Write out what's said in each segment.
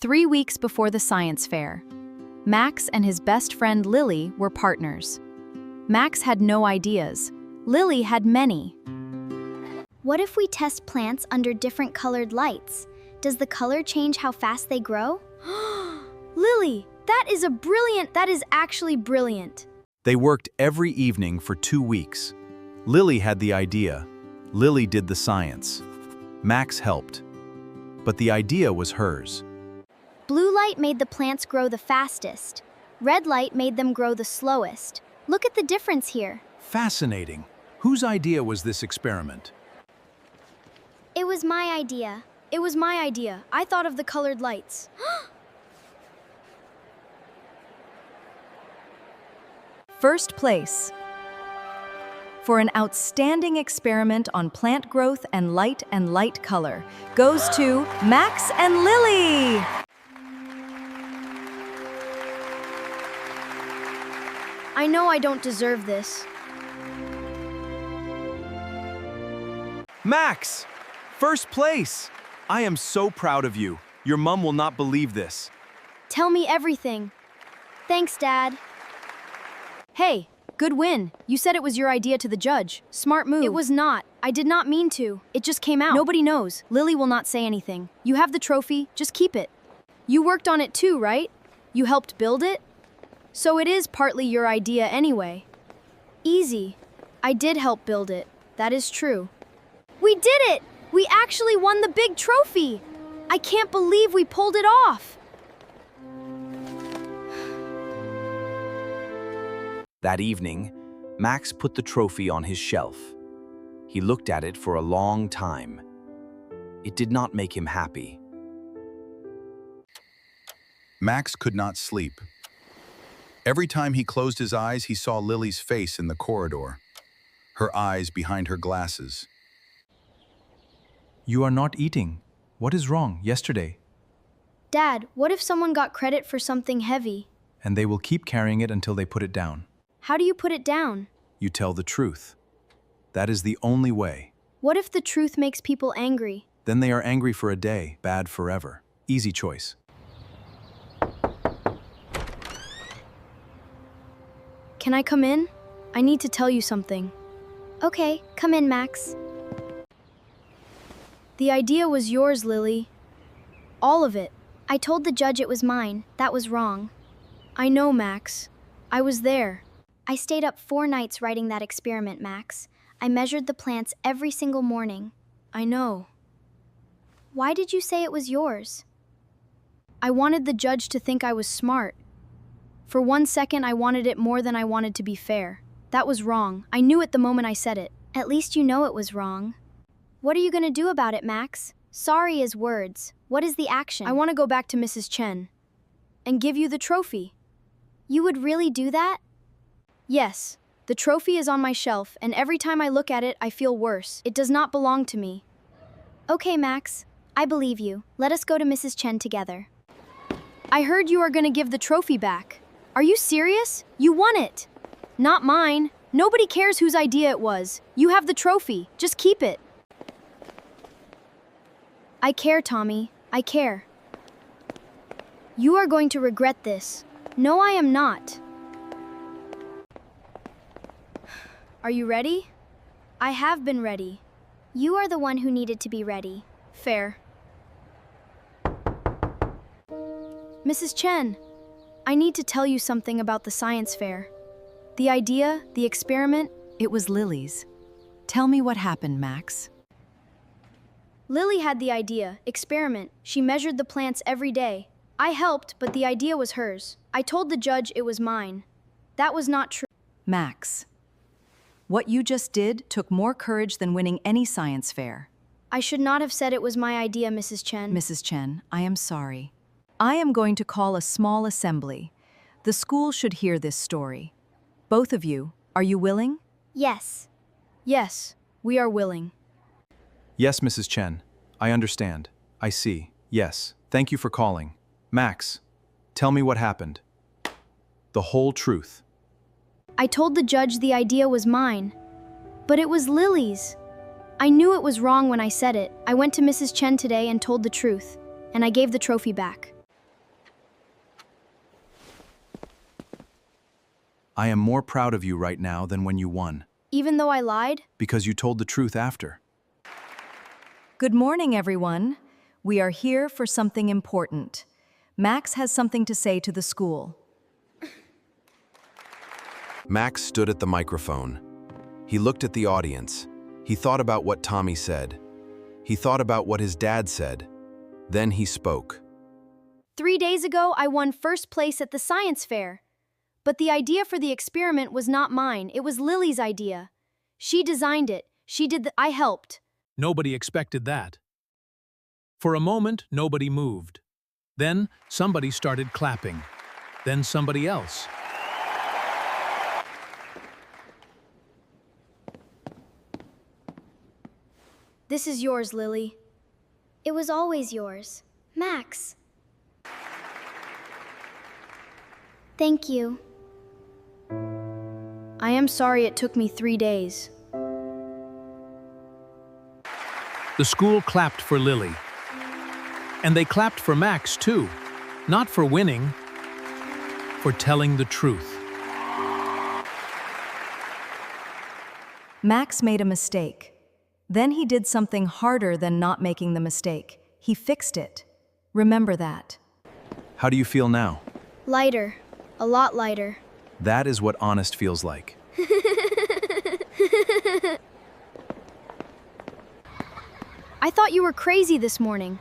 3 weeks before the science fair, Max and his best friend Lily were partners. Max had no ideas. Lily had many. What if we test plants under different colored lights? Does the color change how fast they grow? Lily, that is actually brilliant. They worked every evening for 2 weeks. Lily had the idea. Lily did the science. Max helped. But the idea was hers. Blue light made the plants grow the fastest. Red light made them grow the slowest. Look at the difference here. Fascinating. Whose idea was this experiment? It was my idea. It was my idea. I thought of the colored lights. First place. For an outstanding experiment on plant growth and light color goes to Max and Lily. I know I don't deserve this. Max! First place! I am so proud of you. Your mom will not believe this. Tell me everything. Thanks, Dad. Hey, good win. You said it was your idea to the judge. Smart move. It was not. I did not mean to. It just came out. Nobody knows. Lily will not say anything. You have the trophy. Just keep it. You worked on it too, right? You helped build it? So it is partly your idea anyway. Easy. I did help build it. That is true. We did it! We actually won the big trophy! I can't believe we pulled it off! That evening, Max put the trophy on his shelf. He looked at it for a long time. It did not make him happy. Max could not sleep. Every time he closed his eyes, he saw Lily's face in the corridor, her eyes behind her glasses. You are not eating. What is wrong yesterday? Dad, what if someone got credit for something heavy? And they will keep carrying it until they put it down. How do you put it down? You tell the truth. That is the only way. What if the truth makes people angry? Then they are angry for a day, bad forever. Easy choice. Can I come in? I need to tell you something. Okay, come in, Max. The idea was yours, Lily. All of it. I told the judge it was mine. That was wrong. I know, Max. I was there. I stayed up 4 nights writing that experiment, Max. I measured the plants every single morning. I know. Why did you say it was yours? I wanted the judge to think I was smart. For 1 second, I wanted it more than I wanted to be fair. That was wrong. I knew it the moment I said it. At least you know it was wrong. What are you going to do about it, Max? Sorry is words. What is the action? I want to go back to Mrs. Chen and give you the trophy. You would really do that? Yes. The trophy is on my shelf, and every time I look at it, I feel worse. It does not belong to me. Okay, Max. I believe you. Let us go to Mrs. Chen together. I heard you are going to give the trophy back. Are you serious? You won it. Not mine. Nobody cares whose idea it was. You have the trophy. Just keep it. I care, Tommy. I care. You are going to regret this. No, I am not. Are you ready? I have been ready. You are the one who needed to be ready. Fair. Mrs. Chen, I need to tell you something about the science fair. The idea, the experiment, It was Lily's. Tell me what happened, Max. Lily had the idea, experiment. She measured the plants every day. I helped, but the idea was hers. I told the judge it was mine. That was not true. Max, what you just did took more courage than winning any science fair. I should not have said it was my idea, Mrs. Chen. Mrs. Chen, I am sorry. I am going to call a small assembly. The school should hear this story. Both of you, are you willing? Yes. Yes, we are willing. Yes, Mrs. Chen. I understand. I see. Yes. Thank you for calling. Max, tell me what happened. The whole truth. I told the judge the idea was mine, but it was Lily's. I knew it was wrong when I said it. I went to Mrs. Chen today and told the truth, and I gave the trophy back. I am more proud of you right now than when you won, Even though I lied? because you told the truth after. Good morning, everyone. We are here for something important. Max has something to say to the school. Max stood at the microphone. He looked at the audience. He thought about what Tommy said. He thought about what his dad said. Then he spoke. 3 days ago, I won first place at the science fair. But the idea for the experiment was not mine. It was Lily's idea. She designed it. I helped. Nobody expected that. For a moment, nobody moved. Then somebody started clapping. Then somebody else. This is yours, Lily. It was always yours. Max. Thank you. I am sorry it took me 3 days. The school clapped for Lily. And they clapped for Max, too. Not for winning, for telling the truth. Max made a mistake. Then he did something harder than not making the mistake. He fixed it. Remember that. How do you feel now? Lighter. A lot lighter. That is what honest feels like. I thought you were crazy this morning.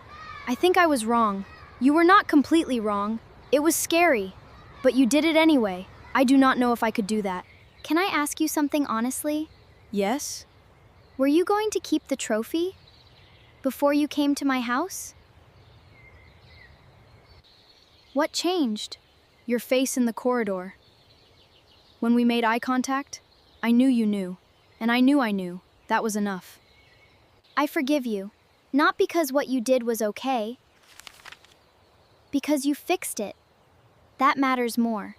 I think I was wrong. You were not completely wrong. It was scary. But you did it anyway. I do not know if I could do that. Can I ask you something honestly? Yes? Were you going to keep the trophy before you came to my house? What changed? Your face in the corridor. When we made eye contact, I knew you knew. And I knew. That was enough. I forgive you. Not because what you did was okay. Because you fixed it. That matters more.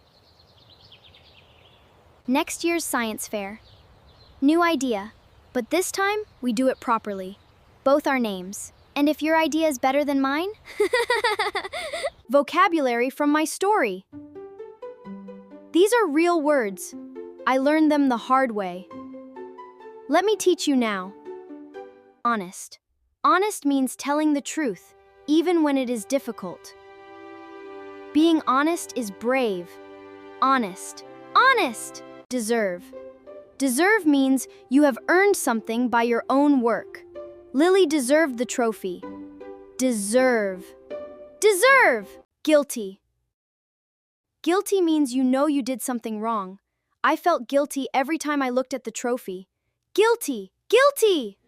Next year's science fair. New idea. But this time, we do it properly. Both our names. And if your idea is better than mine? Vocabulary from my story. These are real words. I learned them the hard way. Let me teach you now. Honest. Honest means telling the truth, even when it is difficult. Being honest is brave. Honest. Honest! Deserve. Deserve means you have earned something by your own work. Lily deserved the trophy. Deserve. Deserve! Guilty. Guilty means you know you did something wrong. I felt guilty every time I looked at the trophy. Guilty! Guilty!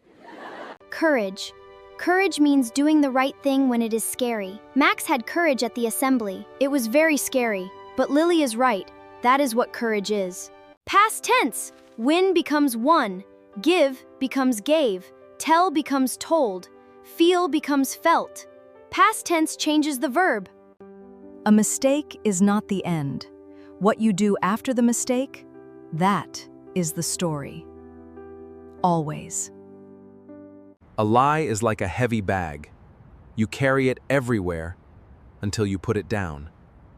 Courage. Courage means doing the right thing when it is scary. Max had courage at the assembly. It was very scary, but Lily is right. That is what courage is. Past tense. Win becomes won. Give becomes gave. Tell becomes told. Feel becomes felt. Past tense changes the verb. A mistake is not the end. What you do after the mistake, that is the story. Always. A lie is like a heavy bag. You carry it everywhere until you put it down.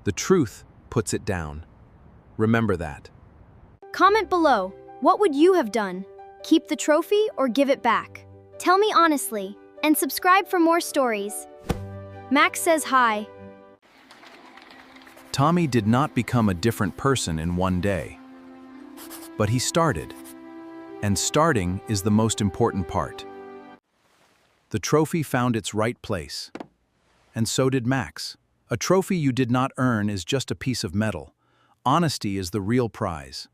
The truth puts it down. Remember that. Comment below. What would you have done? Keep the trophy or give it back? Tell me honestly, and subscribe for more stories. Max says hi. Tommy did not become a different person in one day. But he started. And starting is the most important part. The trophy found its right place. And so did Max. A trophy you did not earn is just a piece of metal. Honesty is the real prize.